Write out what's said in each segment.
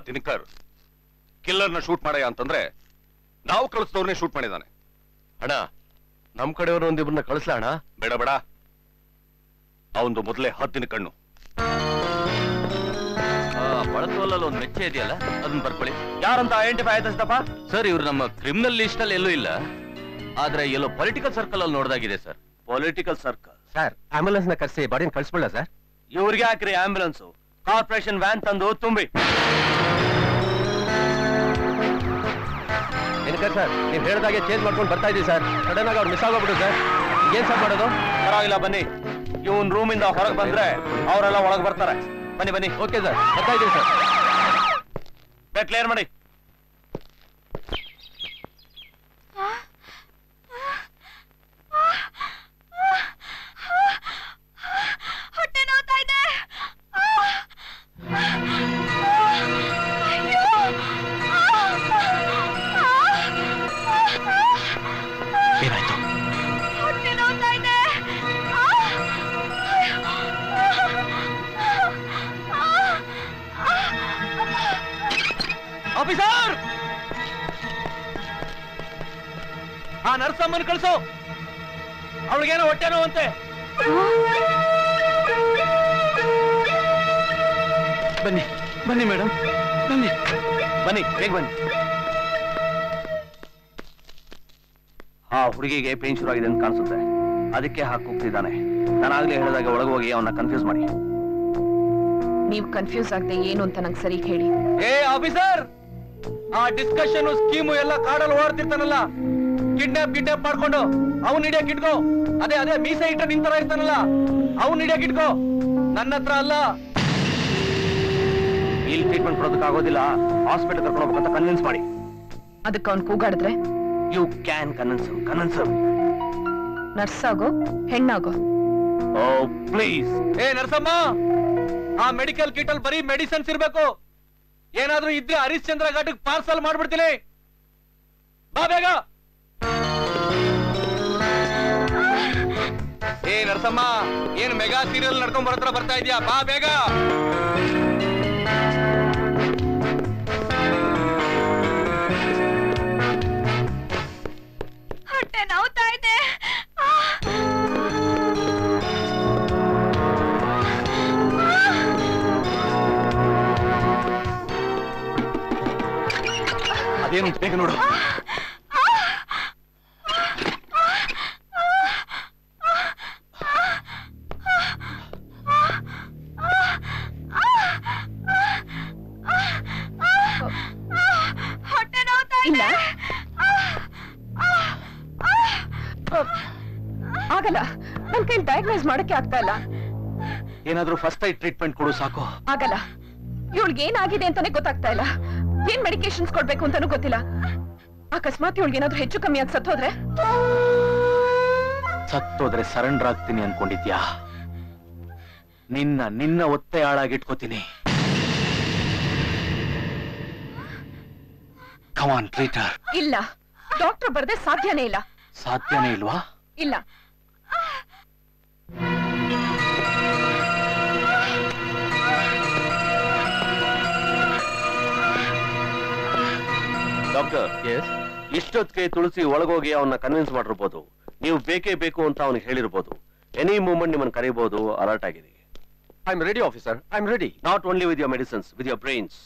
Dinakar ಕಿಲ್ಲರ್ನ shoot ಮಾಡಯ್ಯ ಅಂತಂದ್ರೆ ನಾವು ಕಳಿಸಿದವ್ರನ್ನೇ shoot ಮಾಡಿದಾನೆ. ಅಣ್ಣ ನಮ್ ಕಡೆಯವರು ಒಂದಿಬ್ಬರನ್ನ ಕಳಿಸ್ಲಾ ಅಣ್ಣ? ಬೇಡ ಬೇಡ, ಅವಂದು ಮೊದಲೇ 10 ದಿನ ಕಣ್ಣು. ಬಳಸವಲ್ಲ ಒಂದು ಮೆಚ್ಚೆ ಇದೆಯಲ್ಲ, ಅದನ್ನ ಬರ್ಕೊಳ್ಳಿ. ಯಾರಂತ ಐಡೆಂಟಿಫೈ ಆಯ್ತಪ್ಪ? ಸರ್ ಇವ್ರು ನಮ್ಮ ಕ್ರಿಮಿನಲ್ ಲಿಸ್ಟ್ ಅಲ್ಲಿ ಎಲ್ಲೂ ಇಲ್ಲ, ಆದ್ರೆ ಎಲ್ಲೋ ಪೊಲಿಟಿಕಲ್ ಸರ್ಕಲ್ ಅಲ್ಲಿ ನೋಡ್ದಾಗಿದೆ sir. Political circle? Sir ambulance ನ ಕರೆಸಿ ಬಾಡಿನ ಕಳಿಸ್ಬಿಡ ಸರ್. ಇವ್ರಿಗೆ ಹಾಕ್ರಿ ಆಂಬುಲೆನ್ಸ್, ಕಾರ್ಪೊರೇಷನ್ ವ್ಯಾನ್ ತಂದು ತುಂಬಿ. ದಿನಕರ್ ಸರ್ ನೀವ್ ಹೇಳ್ದಾಗೆ ಚೇಂಜ್ ಮಾಡ್ಕೊಂಡು ಬರ್ತಾ ಇದೀವಿ ಸರ್. ಸಡನ್ ಆಗಿ ಅವ್ರು ಮಿಸ್ ಆಗೋಗ್ಬಿಟ್ಟು ಸರ್. ಏನ್ ಸರ್ ಮಾಡೋದು? ಪರವಾಗಿಲ್ಲ ಬನ್ನಿ, ಇವನ್ ರೂಮಿಂದ ಹೊರಗೆ ಬಂದ್ರೆ ಅವರೆಲ್ಲ ಒಳಗೆ ಬರ್ತಾರೆ. ಬನ್ನಿ ಬನ್ನಿ. ಓಕೆ ಸರ್, ಬರ್ತಾ ಇದೀವಿ ಸರ್. ಕ್ಲಿಯರ್ ಮಾಡಿ. ಹೊಟ್ಟೆ ನೋವ್ತಾ ಇದೆ. ಏನಾಯ್ತು? ಹೊಟ್ಟೆ ನೋವ್ತಾ ಇದೆ. ಆಫೀಸರ್, ಆ ನರ್ಸಮ್ಮನ್ ಕಳಿಸು, ಅವಳಿಗೇನೋ ಹೊಟ್ಟೆ ನೋವಂತೆ. ಬನ್ನಿ ಬನ್ನಿ ಮೇಡಮ್, ಬನ್ನಿ ಬನ್ನಿ, ಬೇಗ ಬನ್ನಿ. ಆ ಹುಡುಗಿಗೆ ಪೇನ್ ಶುರು ಆಗಿದೆ ಅಂತ ಕಾಣಿಸುತ್ತೆ, ಅದಕ್ಕೆ ಹಾಕಿ ಹೋಗ್ತಿದ್ದಾನೆ. ನಾನಾಗ್ಲೇ ಹೇಳಿದಾಗ ಒಳಗೆ ಹೋಗಿ ಅವನ್ನ ಕನ್ಫ್ಯೂಸ್ ಮಾಡಿ. ನೀವು ಕನ್ಫ್ಯೂಸ್ ಆಗದೆ ಏನು ಅಂತ ನಂಗೆ ಸರಿ ಹೇಳಿ. ಏ ಆಫೀಸರ್, ಆ ಡಿಸ್ಕಷನ್ ಸ್ಕೀಮು ಎಲ್ಲ ಕಾಡಲ್ಲಿ ಓಡ್ತಿರ್ತಾನಲ್ಲ, ಕಿಡ್ನಾಪ್ ಮಾಡ್ಕೊಂಡು ಅವ್ನು ಹಿಡಿಯಕ್ ಇಟ್ಕೋ. ಅದೇ ಮೀಸೆ ಇಟ್ಟ ನಿಂತರ ಇರ್ತಾನಲ್ಲ, ಅವ್ನು ಹಿಡಿಯಕ್ ಇಟ್ಕೋ, ನನ್ನ ಹತ್ರ ಅಲ್ಲ. ಇಲ್ಲಿ ಟ್ರೀಟ್ಮೆಂಟ್ ಕೊಡೋದಕ್ಕೆ ಆಗೋದಿಲ್ಲ, ಹಾಸ್ಪಿಟಲ್ ಕರ್ಕೊಂಡು ಹೋಗ್ಬೇಕಂತ ಕನ್ವಿನ್ಸ್ ಮಾಡಿ. ಅದಕ್ಕೆ ಅವ್ನು ಕೂಗಾಡಿದ್ರೆ ಯು ಕ್ಯಾನ್ ಕನ್ವಿನ್ಸ್. ನರ್ಸ್ ಆಗೋ ಹೆಣ್ಣಾಗೋ. ಓ ಪ್ಲೀಸ್. ಏ ನರ್ಸಮ್ಮ, ಆ ಮೆಡಿಕಲ್ ಕಿಟ್ ಅಲ್ಲಿ ಬರೀ ಮೆಡಿಸಿನ್ಸ್ ಇರ್ಬೇಕು. ಏನಾದ್ರೂ ಇದ್ರೆ ಹರಿಶ್ಚಂದ್ರ ಘಾಟಕ್ಕೆ ಪಾರ್ಸಲ್ ಮಾಡ್ಬಿಡ್ತೀನಿ. ಬಾ ಬೇಗ. ಏ ನರ್ಸಮ್ಮ, ಏನ್ ಮೆಗಾ ಸೀರಿಯಲ್ ನಡ್ಕೊಂಡ್ ಬರತ್ರ ಬರ್ತಾ ಇದೀಯಾ? ಬಾ ಬೇಗ. ಹೊಟ್ಟೆ ನೋವ್ತಾ ಇದೆ. ಅದೇನು ಬೇಗ ನೋಡು. ಹೊಟ್ಟೆ ನೋವ್ತಾ ಇಲ್ಲ ಇದೆ. ಆಗಲ್ಲ, ನನ್ ಕೈ ಡಯಾಗ್ನೈಸ್ ಮಾಡಕ್ಕೆ ಆಗ್ತಾ ಇಲ್ಲ. ಏನಾದ್ರೂ ಫಸ್ಟ್ ಐಡ್ ಟ್ರೀಟ್ಮೆಂಟ್ ಕೊಡು ಸಾಕು. ಆಗಲ್ಲ, ಇವಳಿಗೆ ಏನಾಗಿದೆ ಅಂತಾನೆ ಗೊತ್ತಾಗ್ತಾ ಇಲ್ಲ. ಏನ್ ಮೆಡಿಕೇಶನ್ಸ್ ಕೊಡ್ಬೇಕು ಅಂತಾನೂ ಗೊತ್ತಿಲ್ಲ. ಅಕಸ್ಮಾತ್ ಇವಳಿಗೆ ಏನಾದ್ರೂ ಹೆಚ್ಚು ಕಮ್ಮಿ ಆಗಿ ಸತ್ತೋದ್ರೆ ಸರೆಂಡರ್ ಆಗ್ತೀನಿ ಅನ್ಕೊಂಡಿದ್ಯಾ? ನಿನ್ನ ಒತ್ತೆ ಹಾಳಾಗಿಟ್ಕೋತೀನಿ. ಕಮಾನ್ ಟ್ರೀಟರ್. ಇಲ್ಲ, ಡಾಕ್ಟರ್ ಬರ್ದೆ ಸಾಧ್ಯನೇ ಇಲ್ಲ. ಸಾಧ್ಯನೇ ಇಲ್ವಾ? ಇಲ್ಲ. ಡಾಕ್ಟರ್, ಇಷ್ಟೊತ್ತಿಗೆ ತುಳಸಿ ಒಳಗೋಗಿ ಅವನ್ನ ಕನ್ವಿನ್ಸ್ ಮಾಡಿರ್ಬೋದು. ನೀವು ಬೇಕೇ ಬೇಕು ಅಂತ ಅವನಿಗೆ ಹೇಳಿರ್ಬೋದು. ಎನಿ ಮೂಮೆಂಟ್ ನಿಮ್ಮನ್ನು ಕರೀಬಹುದು. ಅಲರ್ಟ್ ಆಗಿದೆ. I am ready officer, I am ready. Not only with your medicines, with your brains.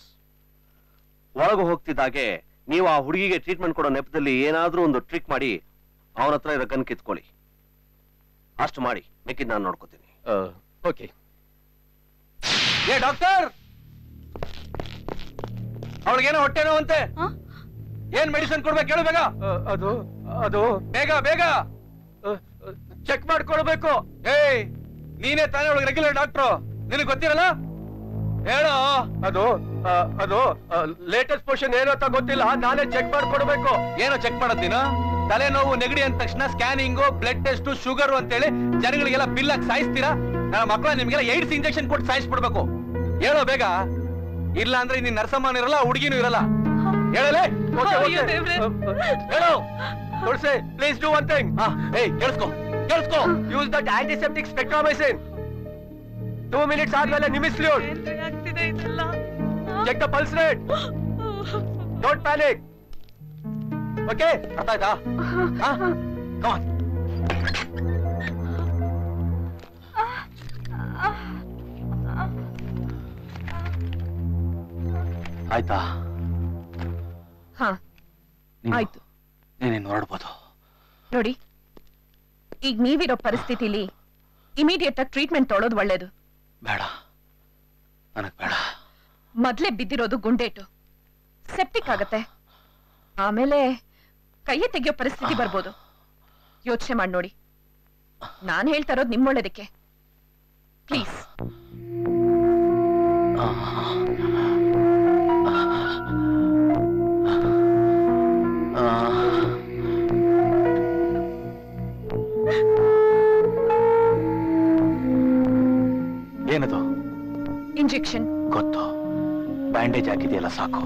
ಒಳಗೆ ಹೋಗ್ತಿದ್ದಾಗೆ ನೀವು ಆ ಹುಡುಗಿಗೆ ಟ್ರೀಟ್ಮೆಂಟ್ ಕೊಡೋ ನೆಪದಲ್ಲಿ ಏನಾದ್ರೂ ಒಂದು ಟ್ರಿಕ್ ಮಾಡಿ ಅವನ ಹತ್ರ ಇರೋ ಗನ್ ಕಿತ್ಕೊಳ್ಳಿ. ಅಷ್ಟು ಮಾಡಿ, ಮಿಕ್ಕಿದ್ ನಾನು ನೋಡ್ಕೋತೀನಿ. ಓಕೆ. ಏ ಡಾಕ್ಟರ್, ಅವಳಿಗೇನೋ ಹೊಟ್ಟೆ ನೋವಂತೆ. ಏನ್ ಮೆಡಿಸಿನ್ ಕೊಡ್ಬೇಕು ಹೇಳು ಬೇಗ. ಅದು ಬೇಗ ಬೇಗ ಚೆಕ್ ಮಾಡ್ಕೊಳ್ಬೇಕು. ಏಯ್, ನೀನೇ ತಾನೇ ಒಳಗೆ ರೆಗ್ಯುಲರ್ ಡಾಕ್ಟ್ರು, ನಿನಗೆ ಗೊತ್ತಿರಲ್ಲ? ಹೇಳೋ. ಅದು ಲೇಟೆಸ್ಟ್ ಪೊಸಿಷನ್ ಏನು ಅಂತ ಗೊತ್ತಿಲ್ಲ, ನಾನೇ ಚೆಕ್ ಮಾಡ್ಕೊಡ್ಬೇಕು. ಏನೋ ಚೆಕ್ ಮಾಡೋದಿನ? ತಲೆನೋವು ನೆಗಡಿ ಅಂದ ತಕ್ಷಣ ಸ್ಕ್ಯಾನಿಂಗು, ಬ್ಲಡ್ ಟೆಸ್ಟ್, ಶುಗರ್ ಅಂತೇಳಿ ಜನಗಳಿಗೆಲ್ಲ ಬಿಲ್ ಆಗಿ ಸಾಯಿಸ್ತೀರಾ? ನನ್ನ ಮಕ್ಕಳ ನಿಮ್ಗೆಲ್ಲ ಏಡ್ಸ್ ಇಂಜೆಕ್ಷನ್ ಕೊಟ್ಟು ಸಾಯಿಸ್ಬಿಡ್ಬೇಕು. ಹೇಳೋ ಬೇಗ, ಇಲ್ಲ ಅಂದ್ರೆ ನೀನ್ ನರ್ಸಮ್ಮನೂ ಇರಲ್ಲ, ಹುಡುಗಿನೂ ಇರಲ್ಲ. ಹೇಳಲೇ. ಹೇಳು Tulasi, please do one thing. ಏಯ್ ಕೇಳಿಸ್ಕೋ, use that antiseptic spectramycin. 2 minutes ಆದ್ಮೇಲೆ ನಿಮಿಸ್ಲ್ಯೂಟ್. Check the pulse rate. Don't panic. Okay, ಅರ್ಥ ಆಯ್ತಾ? Come on. ಆಯ್ತಾ? ಹಾ ಆಯ್ತು. ನೀನೇನು ಹೊರಡ್ಬೋದು ನೋಡಿ, ಈಗ ನೀವಿರೋ ಪರಿಸ್ಥಿತಿಲಿ ಇಮಿಡಿಯೇಟ್ ಆಗಿ ಟ್ರೀಟ್ಮೆಂಟ್ ತೊಳೋದು ಒಳ್ಳೇದು. ಬೇಡ, ನನಗ್ ಬೇಡ. ಮೊದ್ಲೇ ಬಿದ್ದಿರೋದು ಗುಂಡೇಟು, ಸೆಪ್ಟಿಕ್ ಆಗತ್ತೆ, ಆಮೇಲೆ ಕೈಯೇ ತೆಗಿಯೋ ಪರಿಸ್ಥಿತಿ ಬರ್ಬೋದು. ಯೋಚನೆ ಮಾಡಿ ನೋಡಿ. ನಾನ್ ಹೇಳ್ತಾ ಇರೋದು ನಿಮ್ಮೊಳ್ಳೇದಕ್ಕೆ. ಪ್ಲೀಸ್. ಏನದು? ಇಂಜೆಕ್ಷನ್. ಗೊತ್ತು, ಬ್ಯಾಂಡೇಜ್ ಹಾಕಿದೆಯಲ್ಲ ಸಾಕು.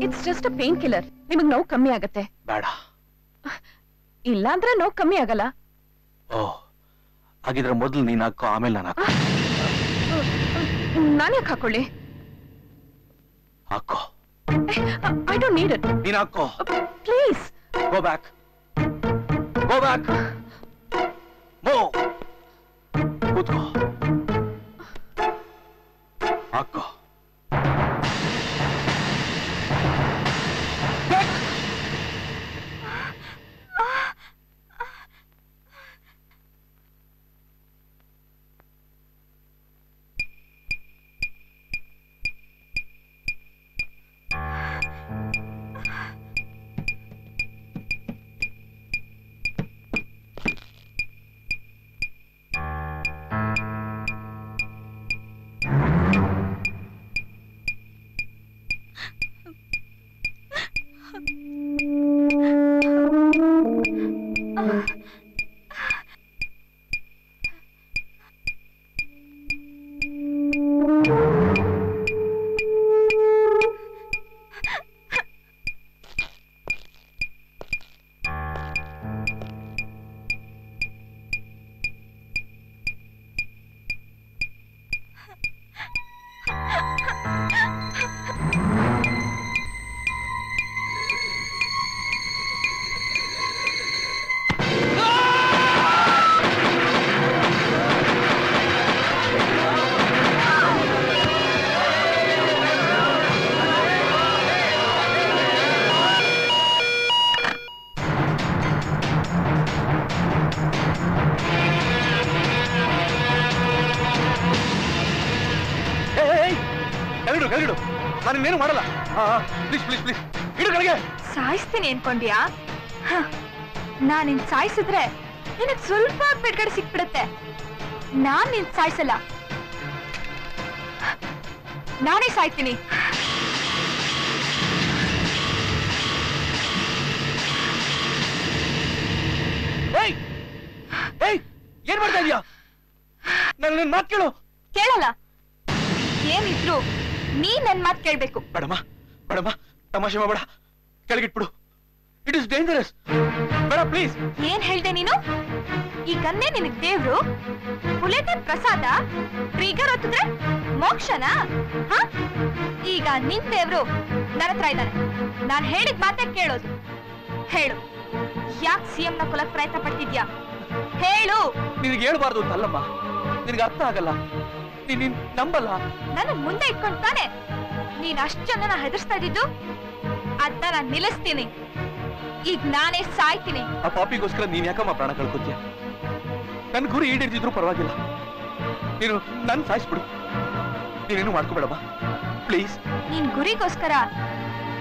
It's just a pain killer. ನಿಮಗ್ ನೋವು ಕಮ್ಮಿ ಆಗತ್ತೆ. ಬೇಡ. ಇಲ್ಲ ಅಂದ್ರೆ ನೋವು ಕಮ್ಮಿ ಆಗಲ್ಲ. ಓ, ಹಾಗಿದ್ರೆ ಮೊದಲು ನೀನ್ ಹಾಕೋ, ಆಮೇಲೆ ನಾನು ಹಾಕೋ. ನಾನು ಯಾಕೆ ಹಾಕೊಳ್ಳಿ? ಹಾಕೋ. I don't need it. ನೀನ್ ಹಾಕೋ please. Go back, go back. Move. ಕೂತ್ಕೋ. ಹಾಕೋ. ನಾನೇನು ಮಾಡಲ್ಲ. ಪ್ಲೀಸ್ ಪ್ಲೀಸ್ ಪ್ಲೀಸ್ ಇಡು ಕಡೆಗೆ. ಸಾಯಿಸ್ತೀನಿ ಅನ್ಕೊಂಡ್ಯಾ? ನಾನ್ ನಿನ್ ಸಾಯಿಸಿದ್ರೆ ನಿನಗ್ ಸ್ವಲ್ಪ ಬಿಡ್ಗಡೆ ಸಿಕ್ಬಿಡುತ್ತೆ. ನಾನ್ ನಿನ್ ಸಾಯಿಸಲ್ಲ, ನಾನೇ ಸಾಯ್ತೀನಿ. ಏನ್ ಮಾಡ್ತಾ ಇದೀಯಾ? ನನ್ನ ಮಾತು ಕೇಳು. ಕೇಳಲ್ಲ. ಏನಿದ್ರು ನೀ ನನ್ ಮಾತು ಕೇಳ್ಬೇಕು. ಬೇಡಮ್ಮ, ಬೇಡಮ್ಮ, ತಮಾಷೆ ಮಾಡಬೇಡ, ಕೆಳಗಿಟ್ಬಿಡು. It is dangerous. ಬೇಡ ಪ್ಲೀಸ್. ಏನ್ ಹೇಳ್ದೆ ನೀನು? ಈ ಗನ್ನೇ ನಿನಗ್ ದೇವ್ರು, ಬುಲೆಟ್ ಪ್ರಸಾದ, ಟ್ರಿಗರ್ ಹೊತ್ತಿದ್ರೆ ಮೋಕ್ಷನಾ? ಈಗ ನಿನ್ ದೇವ್ರು ನನ್ನ ಹತ್ರ ಇದ್ದಾನೆ. ನಾನ್ ಹೇಳಿದ ಮಾತೇ ಕೇಳೋದು. ಹೇಳು, ಯಾಕೆ ಸಿಎಂ ನ ಕೊಲಕ್ ಪ್ರಯತ್ನ ಪಡ್ತಿದ್ಯಾ? ಹೇಳು. ನಿನಗೆ ಹೇಳ್ಬಾರ್ದು ಅಂತಲ್ಲಮ್ಮ, ನಿನಗೆ ಅರ್ಥ ಆಗಲ್ಲ, ನೀನ್ ನಂಬಲ್ಲ. ನನ್ನ ಮುಂದೆ ಇಟ್ಕೊಂಡ್ ತಾನೆ ನೀನ್ ಅಷ್ಟು ಜನನ ಹೆದರ್ಸ್ತಾ ಇದ್ದಿದ್ದು. ಅದ್ನ ನಾನ್ ನಿಲ್ಲಿಸ್ತೀನಿ. ಈಗ ನಾನೇ ಸಾಯ್ತೀನಿ. ಆ ಪಾಪಿಗೋಸ್ಕರ ನೀನ್ ಯಾಕಮ್ಮ ಪ್ರಾಣ ಕಳ್ಕೊತೀಯ? ನನ್ ಗುರಿ ಈಡೇರಿದ್ರು ಪರವಾಗಿಲ್ಲ, ನೀನು ನನ್ ಸಾಯಿಸ್ಬಿಡು. ನೀನೇನು ಮಾಡ್ಕೋಬೇಡಮ್ಮ ಪ್ಲೀಸ್. ನಿನ್ ಗುರಿಗೋಸ್ಕರ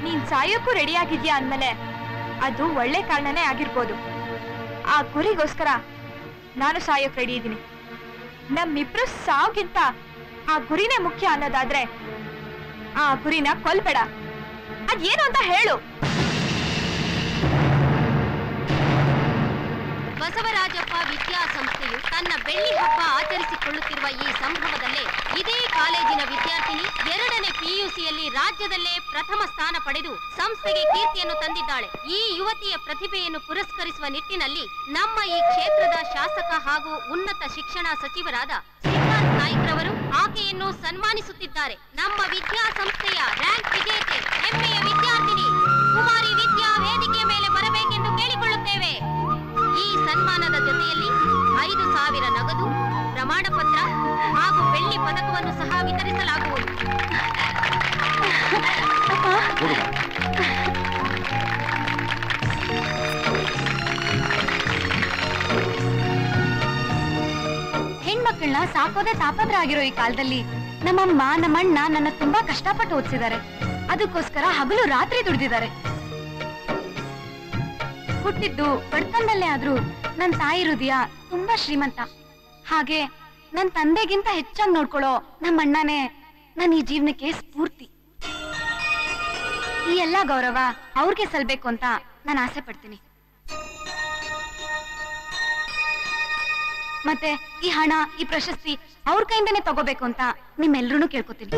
ನೀನ್ ಸಾಯೋಕ್ಕೂ ರೆಡಿ ಆಗಿದ್ಯಾ ಅಂದ್ಮೇಲೆ ಅದು ಒಳ್ಳೆ ಕಾರಣನೇ ಆಗಿರ್ಬೋದು. ಆ ಗುರಿಗೋಸ್ಕರ ನಾನು ಸಾಯೋಕ್ ರೆಡಿ ಇದ್ದೀನಿ. ನಮ್ಮಿಬ್ರು ಸಾವ್ಗಿಂತ ಆ ಗುರಿನೇ ಮುಖ್ಯ ಅನ್ನೋದಾದ್ರೆ ಆ ಗುರಿನ ಕೊಲ್ಬೇಡ. ಅದೇನು ಅಂತ ಹೇಳು. ಬಸವರಾಜಪ್ಪ ವಿದ್ಯಾಸಂಸ್ಥೆಯು ತನ್ನ ಬೆಳ್ಳಿ ಹಬ್ಬ ಆಚರಿಸಿಕೊಳ್ಳುತ್ತಿರುವ ಈ ಸಂಭ್ರಮದಲ್ಲೇ ಇದೇ ಕಾಲೇಜಿನ ವಿದ್ಯಾರ್ಥಿನಿ 2ನೇ PUCಯಲ್ಲಿ ರಾಜ್ಯದಲ್ಲೇ ಪ್ರಥಮ ಸ್ಥಾನ ಪಡೆದು ಸಂಸ್ಥೆಗೆ ಕೀರ್ತಿಯನ್ನು ತಂದಿದ್ದಾಳೆ. ಈ ಯುವತಿಯ ಪ್ರತಿಭೆಯನ್ನು ಪುರಸ್ಕರಿಸುವ ನಿಟ್ಟಿನಲ್ಲಿ ನಮ್ಮ ಈ ಕ್ಷೇತ್ರದ ಶಾಸಕ ಹಾಗೂ ಉನ್ನತ ಶಿಕ್ಷಣ ಸಚಿವರಾದ ಸಿದ್ಧಾರ್ಥ ನಾಯ್ಕ್ ರವರು ಆಕೆಯನ್ನು ಸನ್ಮಾನಿಸುತ್ತಿದ್ದಾರೆ. ನಮ್ಮ ವಿದ್ಯಾಸಂಸ್ಥೆಯ ರ್ಯಾಂಕ್ ವಿಜೇತೆ ಹೆಮ್ಮೆಯ ವಿದ್ಯಾರ್ಥಿನಿ ಕುಮಾರಿ ವಿದ್ಯಾ ವೇದಿಕೆಯ ಮೇಲೆ ಬರಬೇಕೆಂದು ಕೇಳಿಕೊಳ್ಳುತ್ತೇವೆ. ಈ ಸನ್ಮಾನದ ಜೊತೆಯಲ್ಲಿ 5,000 ನಗದು, ಪ್ರಮಾಣ ಪತ್ರ ಹಾಗೂ ಬೆಳ್ಳಿ ಪದಕವನ್ನು ಸಹ ವಿತರಿಸಲಾಗುವುದು. ಹೆಣ್ಮಕ್ಳನ್ನ ಸಾಕೋದೆ ತಾಪತ್ರ ಆಗಿರೋ ಈ ಕಾಲದಲ್ಲಿ ನಮ್ಮಮ್ಮ ನಮ್ಮಣ್ಣ ನನ್ನ ತುಂಬಾ ಕಷ್ಟಪಟ್ಟು ಓದಿಸಿದ್ದಾರೆ. ಅದಕ್ಕೋಸ್ಕರ ಹಗಲು ರಾತ್ರಿ ದುಡಿದಿದ್ದಾರೆ. ಹುಟ್ಟಿದ್ದು ಬಡತನದಲ್ಲೇ ಆದ್ರೂ ನನ್ನ ತಾಯಿ ಹೃದಯ ತುಂಬಾ ಶ್ರೀಮಂತ. ಹಾಗೆ ನನ್ನ ತಂದೆಗಿಂತ ಹೆಚ್ಚಾಗಿ ನೋಡ್ಕೊಳ್ಳೋ ನಮ್ಮಣ್ಣನೇ ನನ್ನ ಈ ಜೀವನಕ್ಕೆ ಸ್ಫೂರ್ತಿ. ಈ ಎಲ್ಲಾ ಗೌರವ ಅವ್ರಿಗೆ ಸಲ್ಬೇಕು ಅಂತ ನಾನು ಆಸೆ ಪಡ್ತೀನಿ. ಮತ್ತೆ ಈ ಹಣ, ಈ ಪ್ರಶಸ್ತಿ ಅವ್ರ ಕೈಯಿಂದನೇ ತಗೋಬೇಕು ಅಂತ ನಿಮ್ಮೆಲ್ರೂ ಕೇಳ್ಕೊತೀನಿ.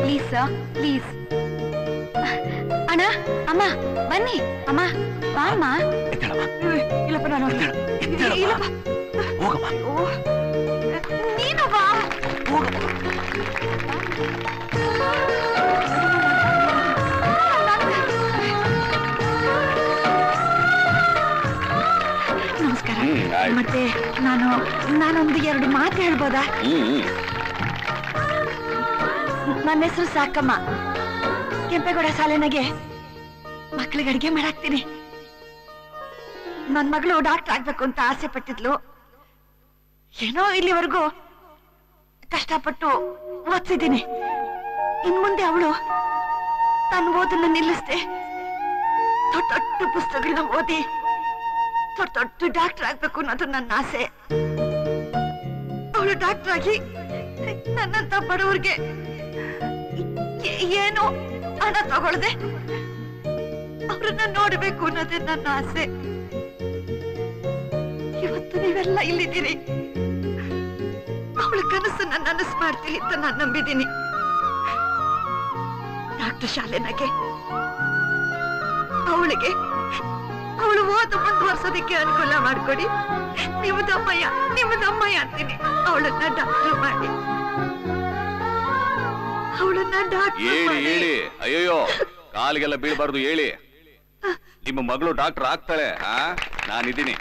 Please sir, please. ಅಣ್ಣ, ಅಮ್ಮ ಬನ್ನಿ. ಅಮ್ಮ ಬಾಮ್ಮ. ಇಲ್ಲಪ್ಪ, ನಾನು ಹೋಗಮ್ಮ. ನೀನು ಬಾ. ನಮಸ್ಕಾರ. ಮತ್ತೆ ನಾನೊಂದು 2 ಮಾತು ಹೇಳ್ಬೋದಾ? ನನ್ನ ಹೆಸರು ಸಾಕಮ್ಮ. ಕೆಂಪೇಗೌಡ ಶಾಲೆನಾಗೆ ಮಕ್ಳಿಗೆ ಅಡಿಗೆ ಮಾಡಾಕ್ತೀನಿ. ನನ್ ಮಗಳು ಡಾಕ್ಟರ್ ಆಗ್ಬೇಕು ಅಂತ ಆಸೆ ಪಟ್ಟಿದ್ಲು. ಏನೋ ಇಲ್ಲಿವರೆಗೂ ಕಷ್ಟಪಟ್ಟು ಓದ್ಸಿದ್ದೀನಿ. ಇನ್ ಮುಂದೆ ಅವಳು ತನ್ನ ಓದನ್ನ ನಿಲ್ಲಿಸ್ದೆ ದೊಡ್ಡ ದೊಡ್ಡ ಪುಸ್ತಕಗಳನ್ನ ಓದಿ ದೊಡ್ಡ ದೊಡ್ಡ ಡಾಕ್ಟರ್ ಆಗ್ಬೇಕು ಅನ್ನೋದು ನನ್ನ ಆಸೆ. ಅವಳು ಡಾಕ್ಟರ್ ಆಗಿ ನನ್ನಂತ ಬಡವರಿಗೆ ಏನು ಹಣ ತಗೊಳ್ದೆ ಅವ್ರನ್ನ ನೋಡ್ಬೇಕು ಅನ್ನೋದೇ ನನ್ನ ಆಸೆ. ಇವತ್ತು ನೀವೆಲ್ಲ ಇಲ್ಲಿದ್ದೀರಿ. ಅವಳ ಕನಸನ್ನ ನನಸು ಮಾಡ್ತೀನಿ ಅಂತ ನಾನು ನಂಬಿದ್ದೀನಿ. ಡಾಕ್ಟರ್ ಶಾಲೆನಾಗೆ ಅವಳಿಗೆ ಅವಳು ಓದು ಮುಂದುವರ್ಸೋದಕ್ಕೆ ಅನುಕೂಲ ಮಾಡ್ಕೊಡಿ. ನಿಮ್ಮದಮ್ಮಯ್ಯ ಅಂತೀನಿ. ಅವಳನ್ನ ಡಾಕ್ಟರ್ ಮಾಡಿ. ಅವಳನ್ನ ಡಾಕ್ಟರ್ ಹೇಳಿ. ಅಯ್ಯೋ, ಕಾಲಿಗೆಲ್ಲ ಬೀಳ್ಬಾರ್ದು ಹೇಳಿ. ನಿಮ್ಮ ಮಗಳು ಡಾಕ್ಟರ್ ಆಗ್ತಾಳೆ. ನಾನಿದ್ದೀನಿ.